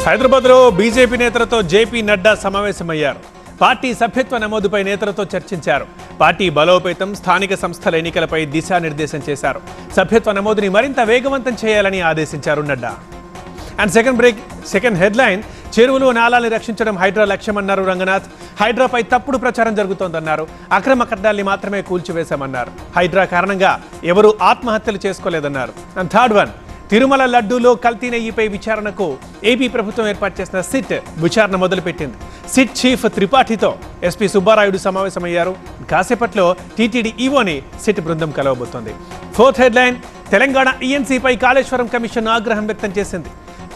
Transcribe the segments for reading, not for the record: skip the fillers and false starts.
హైదరాబాద్లో బీజేపీ నేతలతో జేపీ నడ్డా సమావేశమయ్యారు. పార్టీ సభ్యత్వ నమోదుపై నేతలతో చర్చించారు. పార్టీ బలోపేతం, స్థానిక సంస్థల ఎన్నికలపై దిశానిర్దేశం చేశారు. సభ్యత్వ నమోదుని మరింత వేగవంతం చేయాలని ఆదేశించారు నడ్డా. అండ్ సెకండ్ హెడ్లైన్, చెరువులు నాలాల్ని రక్షించడం హైడ్రా లక్ష్యమన్నారు రంగనాథ్. హైడ్రాపై తప్పుడు ప్రచారం జరుగుతోందన్నారు. అక్రమ కట్టడాల్ని మాత్రమే కూల్చివేశామన్నారు. హైడ్రా కారణంగా ఎవరూ ఆత్మహత్యలు చేసుకోలేదన్నారు. అండ్ థర్డ్ వన్, తిరుమల లడ్డూలో కల్తీ నెయ్యిపై విచారణకు ఏపీ ప్రభుత్వం ఏర్పాటు చేసిన సిట్ విచారణ మొదలుపెట్టింది. సిట్ చీఫ్ త్రిపాఠితో ఎస్పీ సుబ్బారాయుడు సమావేశమయ్యారు. కాసేపట్లో టీటీడీ ఈవోని సిట్ బృందం కలవబోతోంది. ఫోర్త్ హెడ్లైన్, తెలంగాణ ఈఎన్సీపై కాళేశ్వరం కమిషన్ ఆగ్రహం వ్యక్తం చేసింది.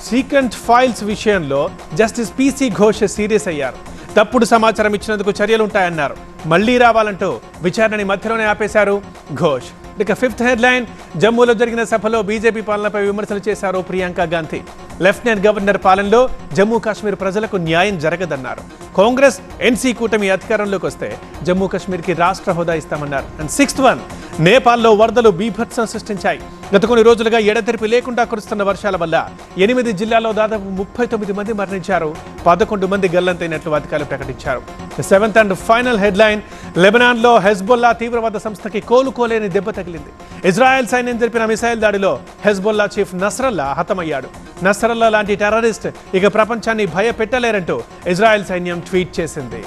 సీక్రెట్ ఫైల్స్ విషయంలో జస్టిస్ పీసీ ఘోష్ సీరియస్ అయ్యారు. తప్పుడు సమాచారం ఇచ్చినందుకు చర్యలుంటాయన్నారు. మళ్లీ రావాలంటూ విచారణని మధ్యలోనే ఆపేశారు ఘోష్. ఇక ఫిఫ్త్ హెడ్లైన్, జమ్మూలో జరిగిన సభలో బీజేపీ పాలనపై విమర్శలు చేశారు ప్రియాంక గాంధీ. లెఫ్టినెంట్ గవర్నర్ పాలనలో జమ్మూ కాశ్మీర్ ప్రజలకు న్యాయం జరగదన్నారు. కాంగ్రెస్ ఎన్సీ కూటమి అధికారంలోకి వస్తే జమ్మూ కాశ్మీర్కి రాష్ట్ర హోదా ఇస్తామన్నారు. అండ్ సిక్స్త్ వన్, నేపాల్లో వరదలు బీభత్సం సృష్టించాయి. గత కొన్ని రోజులుగా ఎడతెరిపి లేకుండా కురుస్తున్న వర్షాల వల్ల 8 జిల్లాల్లో దాదాపు 39 మంది మరణించారు. 11 మంది గల్లంతైనట్లు అధికారులు ప్రకటించారు. సెవెంత్ అండ్ ఫైనల్ హెడ్లైన్, లెబనాన్లో హెజ్బొల్లా తీవ్రవాద సంస్థకి కోలుకోలేని దెబ్బ తగిలింది. ఇజ్రాయెల్ సైన్యం జరిపిన మిసైల్ దాడిలో హెజ్బొల్లా చీఫ్ నస్రల్లా హతమయ్యాడు. నస్రల్లా లాంటి టెర్రరిస్ట్ ఇక ప్రపంచాన్ని భయపెట్టలేరంటూ ఇజ్రాయెల్ సైన్యం ట్వీట్ చేసింది.